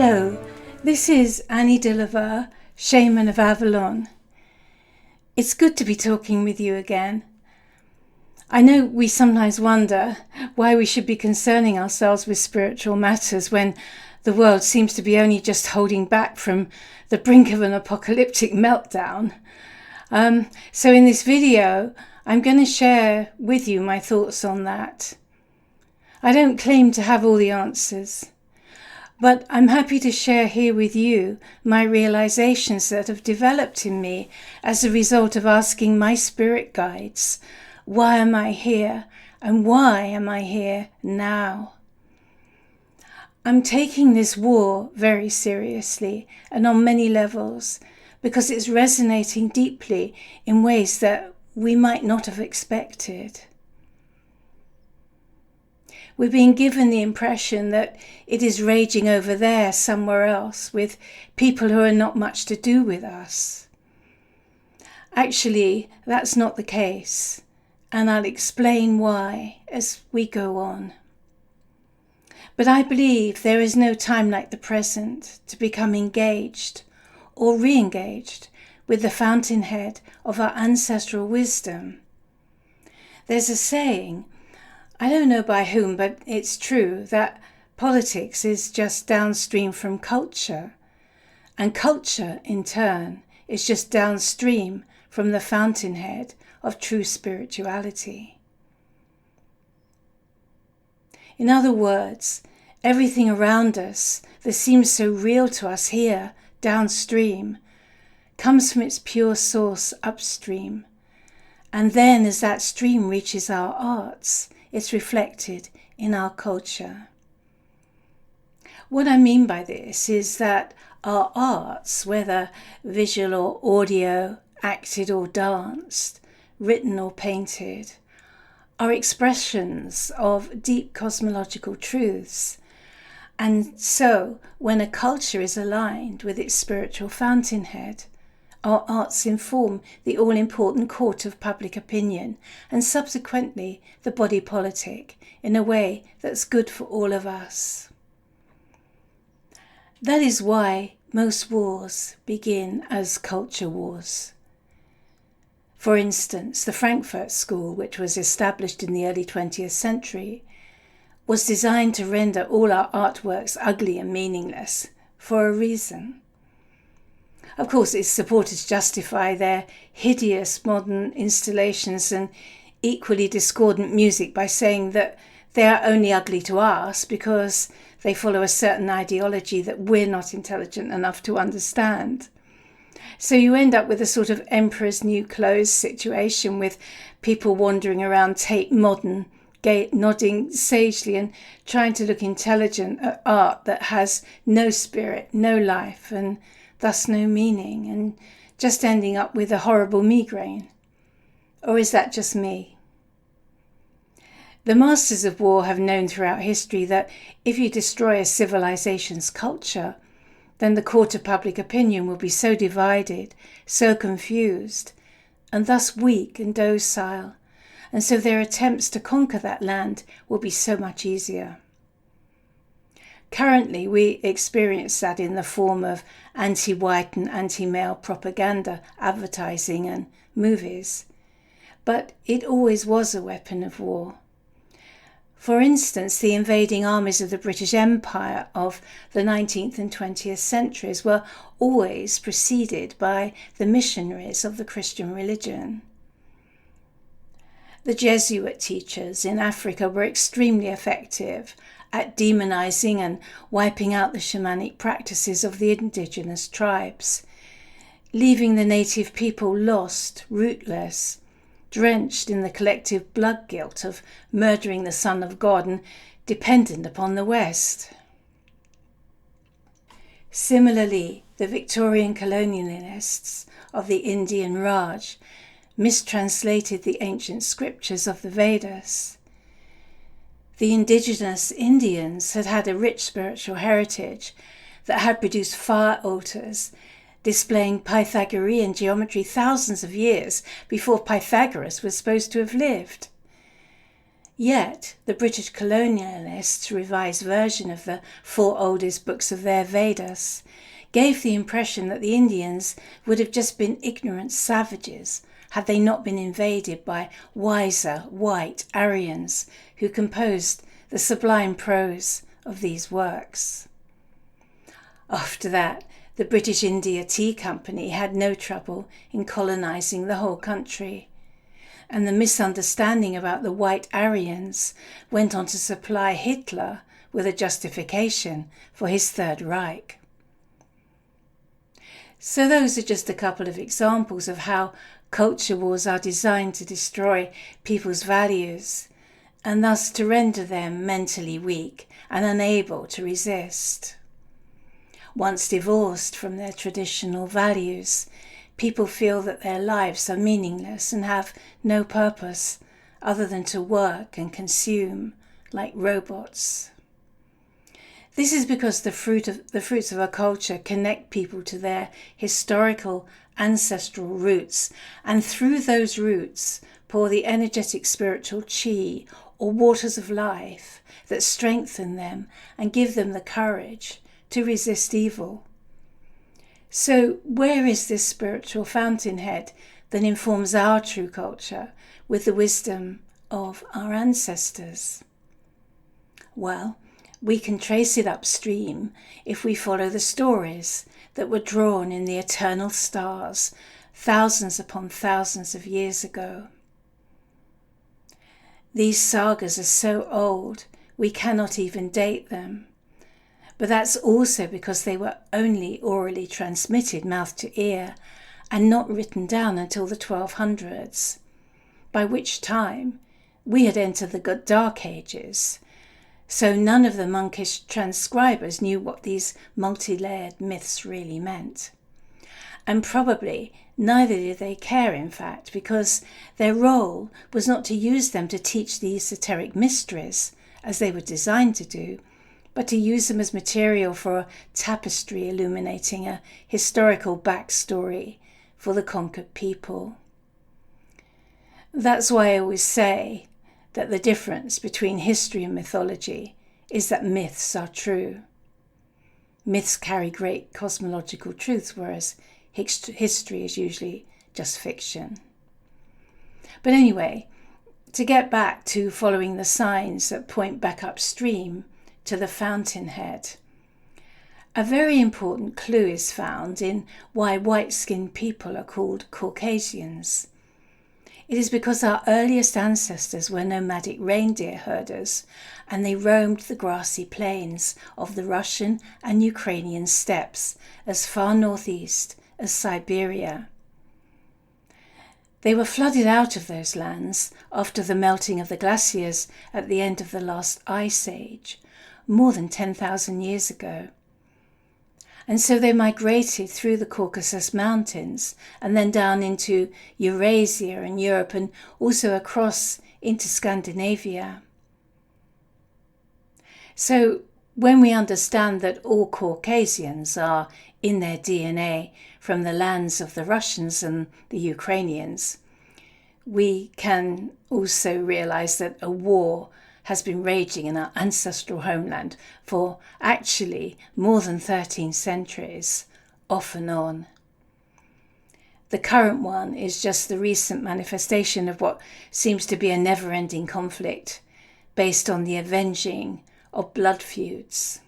Hello, this is Annie Dieu-Le-Veut, Shaman of Avalon. It's good to be talking with you again. I know we sometimes wonder why we should be concerning ourselves with spiritual matters when the world seems to be only just holding back from the brink of an apocalyptic meltdown. So in this video, I'm going to share with you my thoughts on that. I don't claim to have all the answers, but I'm happy to share here with you my realizations that have developed in me as a result of asking my spirit guides, why am I here and why am I here now? I'm taking this war very seriously and on many levels because it's resonating deeply in ways that we might not have expected. We're being given the impression that it is raging over there somewhere else with people who are not much to do with us. Actually, that's not the case, and I'll explain why as we go on. But I believe there is no time like the present to become engaged or re-engaged with the fountainhead of our ancestral wisdom. There's a saying, I don't know by whom, but it's true, that politics is just downstream from culture, and culture, in turn, is just downstream from the fountainhead of true spirituality. In other words, everything around us that seems so real to us here, downstream, comes from its pure source upstream, and then as that stream reaches our arts, it's reflected in our culture. What I mean by this is that our arts, whether visual or audio, acted or danced, written or painted, are expressions of deep cosmological truths. And so, when a culture is aligned with its spiritual fountainhead, our arts inform the all-important court of public opinion and subsequently the body politic in a way that's good for all of us. That is why most wars begin as culture wars. For instance, the Frankfurt School, which was established in the early 20th century, was designed to render all our artworks ugly and meaningless for a reason. Of course, its supporters justify their hideous modern installations and equally discordant music by saying that they are only ugly to us because they follow a certain ideology that we're not intelligent enough to understand. So you end up with a sort of emperor's new clothes situation with people wandering around Tate Modern, nodding sagely and trying to look intelligent at art that has no spirit, no life, and thus no meaning, and just ending up with a horrible migraine. Or is that just me? The masters of war have known throughout history that if you destroy a civilization's culture, then the court of public opinion will be so divided, so confused, and thus weak and docile, and so their attempts to conquer that land will be so much easier. Currently, we experience that in the form of anti-white and anti-male propaganda, advertising and movies. But it always was a weapon of war. For instance, the invading armies of the British Empire of the 19th and 20th centuries were always preceded by the missionaries of the Christian religion. The Jesuit teachers in Africa were extremely effective at demonizing and wiping out the shamanic practices of the indigenous tribes, leaving the native people lost, rootless, drenched in the collective blood guilt of murdering the Son of God and dependent upon the West. Similarly, the Victorian colonialists of the Indian Raj mistranslated the ancient scriptures of the Vedas. The indigenous Indians had had a rich spiritual heritage that had produced fire altars displaying Pythagorean geometry thousands of years before Pythagoras was supposed to have lived. Yet, the British colonialists' revised version of the 4 oldest books of their Vedas gave the impression that the Indians would have just been ignorant savages had they not been invaded by wiser white Aryans who composed the sublime prose of these works. After that, the British India Tea Company had no trouble in colonizing the whole country, and the misunderstanding about the white Aryans went on to supply Hitler with a justification for his Third Reich. So those are just a couple of examples of how culture wars are designed to destroy people's values, and thus to render them mentally weak and unable to resist. Once divorced from their traditional values, people feel that their lives are meaningless and have no purpose other than to work and consume like robots. This is because the fruits of a culture connect people to their historical ancestral roots, and through those roots pour the energetic spiritual chi or waters of life that strengthen them and give them the courage to resist evil. So where is this spiritual fountainhead that informs our true culture with the wisdom of our ancestors? Well, we can trace it upstream if we follow the stories that were drawn in the eternal stars thousands upon thousands of years ago. These sagas are so old we cannot even date them. But that's also because they were only orally transmitted mouth to ear and not written down until the 1200s, by which time we had entered the Dark Ages, so none of the monkish transcribers knew what these multi-layered myths really meant. And probably neither did they care, in fact, because their role was not to use them to teach the esoteric mysteries, as they were designed to do, but to use them as material for a tapestry illuminating a historical backstory for the conquered people. That's why I always say that the difference between history and mythology is that myths are true. Myths carry great cosmological truths, whereas history is usually just fiction. But anyway, to get back to following the signs that point back upstream to the fountainhead, a very important clue is found in why white-skinned people are called Caucasians. It is because our earliest ancestors were nomadic reindeer herders, and they roamed the grassy plains of the Russian and Ukrainian steppes as far northeast as Siberia. They were flooded out of those lands after the melting of the glaciers at the end of the last ice age, more than 10,000 years ago. And so they migrated through the Caucasus Mountains and then down into Eurasia and Europe and also across into Scandinavia. So when we understand that all Caucasians are in their DNA from the lands of the Russians and the Ukrainians, we can also realize that a war has been raging in our ancestral homeland for actually more than 13 centuries, off and on. The current one is just the recent manifestation of what seems to be a never-ending conflict based on the avenging of blood feuds.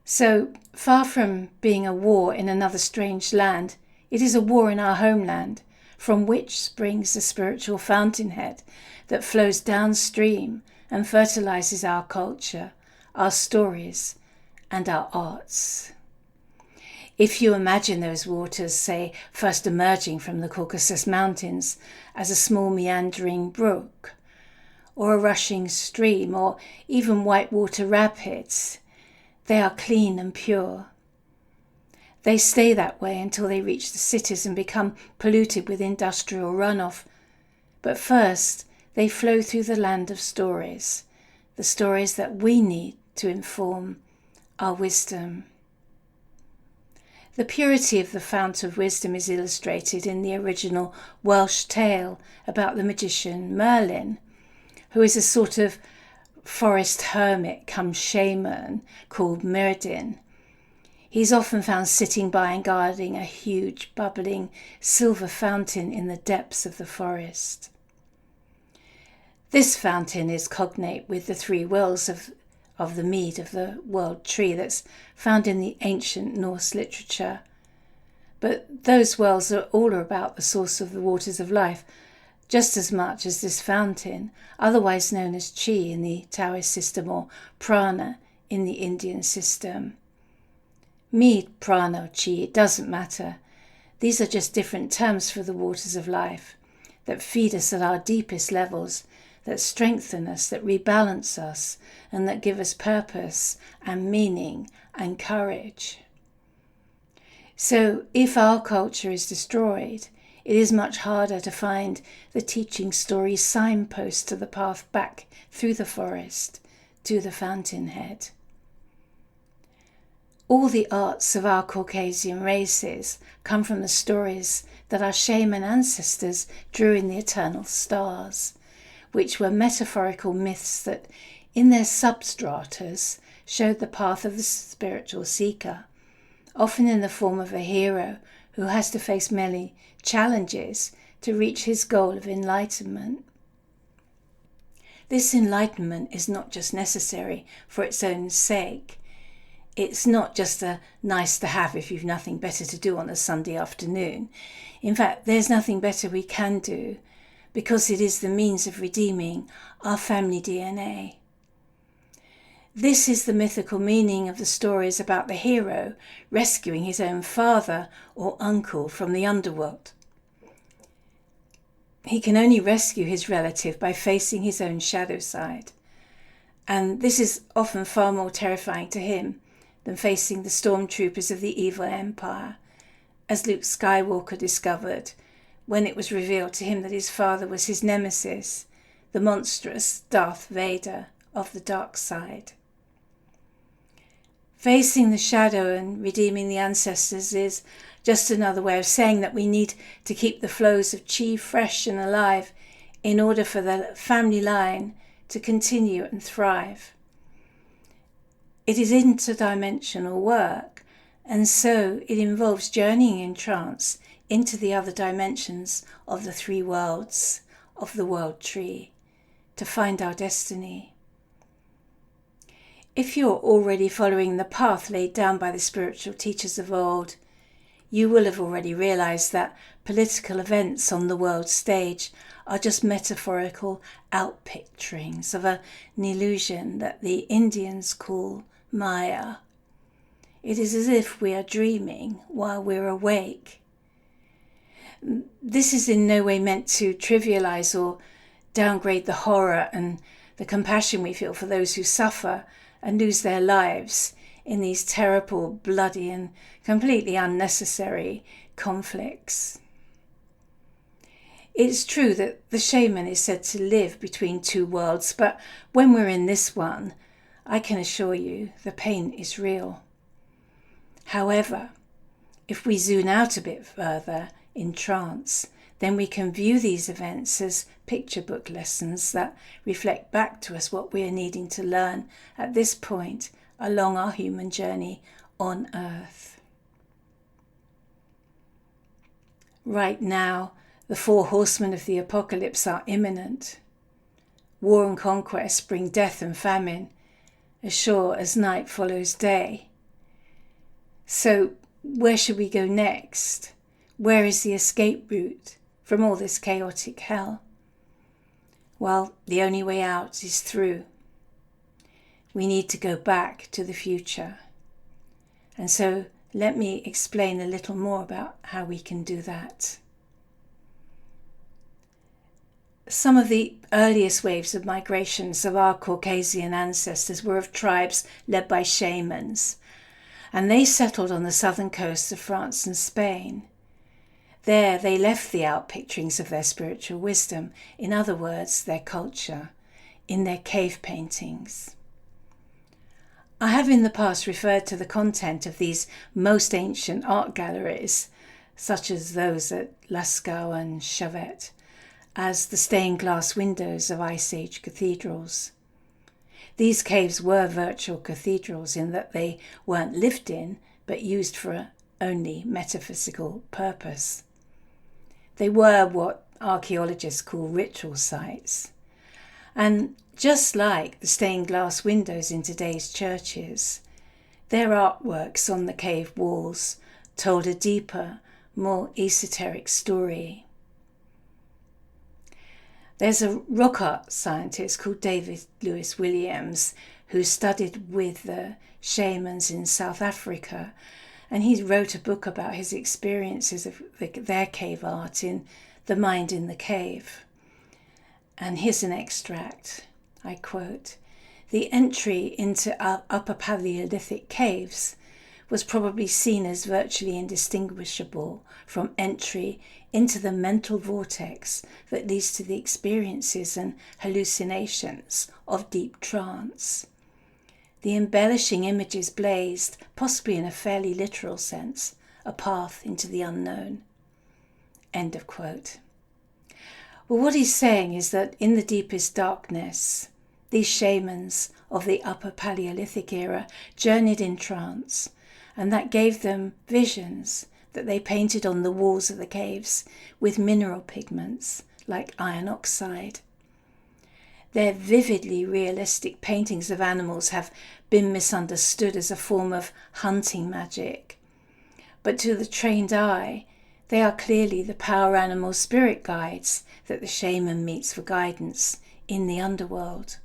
So, far from being a war in another strange land, it is a war in our homeland, from which springs the spiritual fountainhead that flows downstream and fertilizes our culture, our stories, and our arts. If you imagine those waters, say, first emerging from the Caucasus Mountains as a small meandering brook, or a rushing stream, or even whitewater rapids, they are clean and pure. They stay that way until they reach the cities and become polluted with industrial runoff. But first, they flow through the land of stories, the stories that we need to inform our wisdom. The purity of the fount of wisdom is illustrated in the original Welsh tale about the magician Merlin, who is a sort of forest hermit come shaman called Myrddin. He's often found sitting by and guarding a huge bubbling silver fountain in the depths of the forest. This fountain is cognate with the three wells of the mead of the world tree that's found in the ancient Norse literature. But those wells are all about the source of the waters of life, just as much as this fountain, otherwise known as chi in the Taoist system or prana in the Indian system. Mead, prana or chi, it doesn't matter. These are just different terms for the waters of life that feed us at our deepest levels, that strengthen us, that rebalance us, and that give us purpose and meaning and courage. So if our culture is destroyed, it is much harder to find the teaching story signpost to the path back through the forest to the fountainhead. All the arts of our Caucasian races come from the stories that our shaman ancestors drew in the eternal stars, which were metaphorical myths that, in their substratas, showed the path of the spiritual seeker, often in the form of a hero who has to face many challenges to reach his goal of enlightenment. This enlightenment is not just necessary for its own sake. It's not just a nice to have if you've nothing better to do on a Sunday afternoon. In fact, there's nothing better we can do, because it is the means of redeeming our family DNA. This is the mythical meaning of the stories about the hero rescuing his own father or uncle from the underworld. He can only rescue his relative by facing his own shadow side. And this is often far more terrifying to him than facing the stormtroopers of the evil empire, as Luke Skywalker discovered when it was revealed to him that his father was his nemesis, the monstrous Darth Vader of the dark side. Facing the shadow and redeeming the ancestors is just another way of saying that we need to keep the flows of chi fresh and alive in order for the family line to continue and thrive. It is interdimensional work, and so it involves journeying in trance into the other dimensions of the three worlds of the world tree to find our destiny. If you're already following the path laid down by the spiritual teachers of old, you will have already realized that political events on the world stage are just metaphorical outpicturings of an illusion that the Indians call Maya. It is as if we are dreaming while we're awake. This is in no way meant to trivialize or downgrade the horror and the compassion we feel for those who suffer and lose their lives in these terrible, bloody and completely unnecessary conflicts. It's true that the shaman is said to live between two worlds, but when we're in this one, I can assure you the pain is real. However, if we zoom out a bit further in trance, then we can view these events as picture book lessons that reflect back to us what we are needing to learn at this point along our human journey on Earth. Right now, the 4 horsemen of the apocalypse are imminent. War and conquest bring death and famine, as sure as night follows day. So, where should we go next? Where is the escape route from all this chaotic hell? Well, the only way out is through. We need to go back to the future. And so, let me explain a little more about how we can do that. Some of the earliest waves of migrations of our Caucasian ancestors were of tribes led by shamans, and they settled on the southern coasts of France and Spain. There they left the outpicturings of their spiritual wisdom, in other words, their culture, in their cave paintings. I have in the past referred to the content of these most ancient art galleries, such as those at Lascaux and Chauvet, as the stained glass windows of Ice Age cathedrals. These caves were virtual cathedrals in that they weren't lived in, but used for an only metaphysical purpose. They were what archaeologists call ritual sites. And just like the stained glass windows in today's churches, their artworks on the cave walls told a deeper, more esoteric story. There's a rock art scientist called David Lewis Williams who studied with the shamans in South Africa, and he wrote a book about his experiences of their cave art in The Mind in the Cave. And here's an extract, I quote, "The entry into Upper Paleolithic caves was probably seen as virtually indistinguishable from entry into the mental vortex that leads to the experiences and hallucinations of deep trance. The embellishing images blazed, possibly in a fairly literal sense, a path into the unknown." End of quote. Well, what he's saying is that in the deepest darkness, these shamans of the Upper Paleolithic era journeyed in trance, and that gave them visions that they painted on the walls of the caves with mineral pigments like iron oxide. Their vividly realistic paintings of animals have been misunderstood as a form of hunting magic, but to the trained eye, they are clearly the power animal spirit guides that the shaman meets for guidance in the underworld.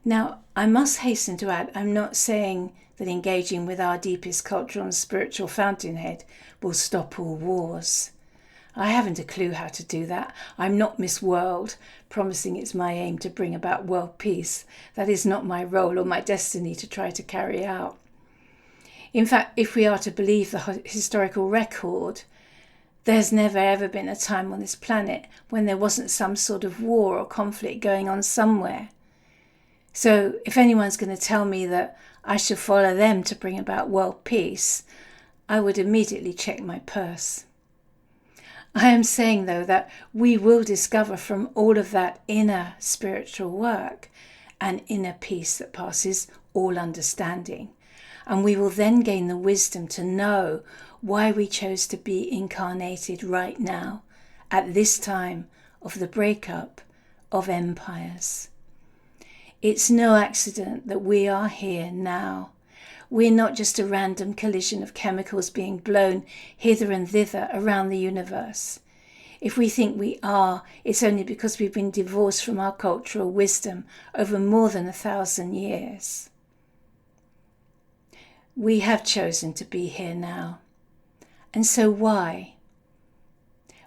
Now, I must hasten to add, I'm not saying that engaging with our deepest cultural and spiritual fountainhead will stop all wars. I haven't a clue how to do that. I'm not Miss World, promising it's my aim to bring about world peace. That is not my role or my destiny to try to carry out. In fact, if we are to believe the historical record, there's never ever been a time on this planet when there wasn't some sort of war or conflict going on somewhere. So if anyone's going to tell me that I should follow them to bring about world peace, I would immediately check my purse. I am saying, though, that we will discover from all of that inner spiritual work an inner peace that passes all understanding. And we will then gain the wisdom to know why we chose to be incarnated right now, at this time of the breakup of empires. It's no accident that we are here now. We're not just a random collision of chemicals being blown hither and thither around the universe. If we think we are, it's only because we've been divorced from our cultural wisdom over more than 1,000 years. We have chosen to be here now. And so why?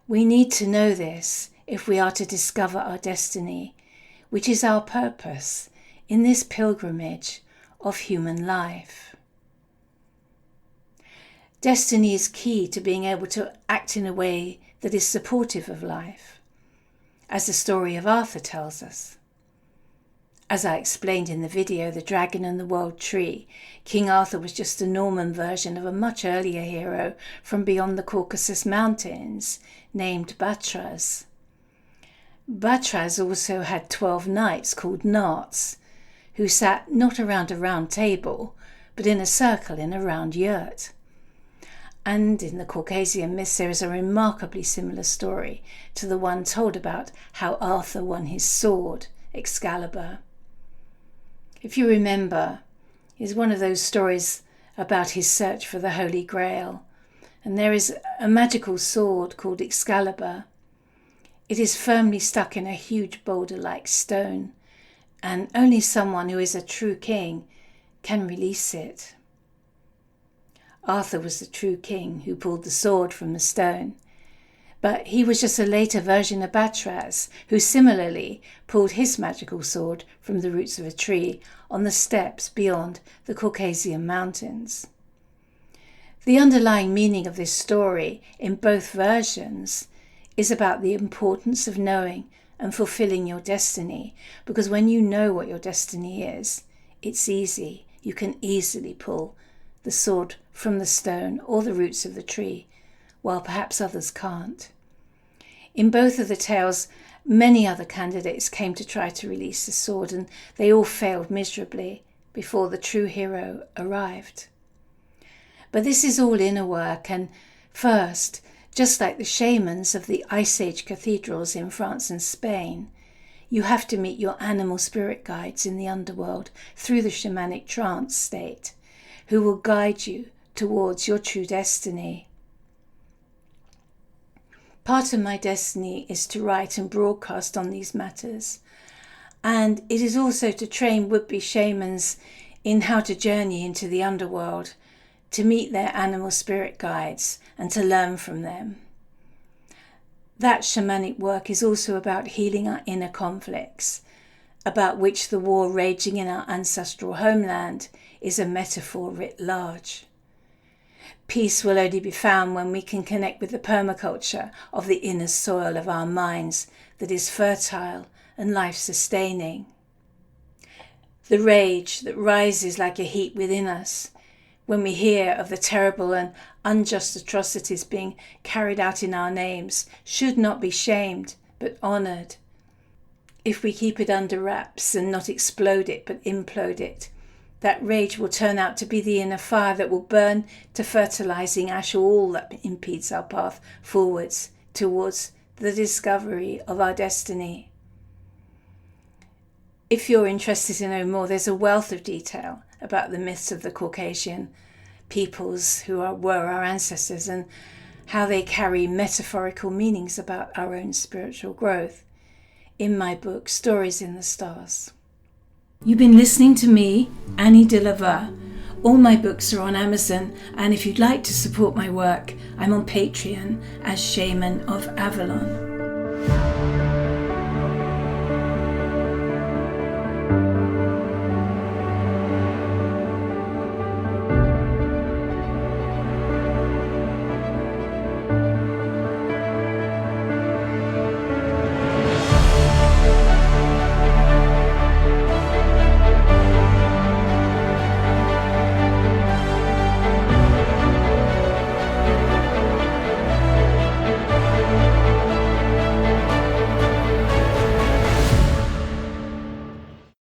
We need to know this if we are to discover our destiny, which is our purpose in this pilgrimage of human life. Destiny is key to being able to act in a way that is supportive of life, as the story of Arthur tells us. As I explained in the video, The Dragon and the World Tree, King Arthur was just a Norman version of a much earlier hero from beyond the Caucasus Mountains named Batraz. Batraz also had 12 knights called Narts, who sat not around a round table, but in a circle in a round yurt. And in the Caucasian myths there is a remarkably similar story to the one told about how Arthur won his sword, Excalibur. If you remember, it's one of those stories about his search for the Holy Grail, and there is a magical sword called Excalibur. It is firmly stuck in a huge boulder-like stone, and only someone who is a true king can release it. Arthur was the true king who pulled the sword from the stone, but he was just a later version of Batraz, who similarly pulled his magical sword from the roots of a tree on the steppes beyond the Caucasian mountains. The underlying meaning of this story in both versions is about the importance of knowing and fulfilling your destiny, because when you know what your destiny is, it's easy. You can easily pull the sword from the stone or the roots of the tree, while perhaps others can't. In both of the tales, many other candidates came to try to release the sword, and they all failed miserably before the true hero arrived. But this is all inner work, and first, just like the shamans of the Ice Age cathedrals in France and Spain, you have to meet your animal spirit guides in the underworld through the shamanic trance state, who will guide you towards your true destiny. Part of my destiny is to write and broadcast on these matters, and it is also to train would-be shamans in how to journey into the underworld, to meet their animal spirit guides and to learn from them. That shamanic work is also about healing our inner conflicts, about which the war raging in our ancestral homeland is a metaphor writ large. Peace will only be found when we can connect with the permaculture of the inner soil of our minds that is fertile and life-sustaining. The rage that rises like a heat within us when we hear of the terrible and unjust atrocities being carried out in our names should not be shamed but honoured. If we keep it under wraps and not explode it but implode it, that rage will turn out to be the inner fire that will burn to fertilising ash all that impedes our path forwards towards the discovery of our destiny. If you're interested to know more, there's a wealth of detail about the myths of the Caucasian peoples who were our ancestors and how they carry metaphorical meanings about our own spiritual growth in my book, Stories in the Stars. You've been listening to me, Annie Dieu-Le-Veut. All my books are on Amazon, and if you'd like to support my work, I'm on Patreon as Shaman of Avalon.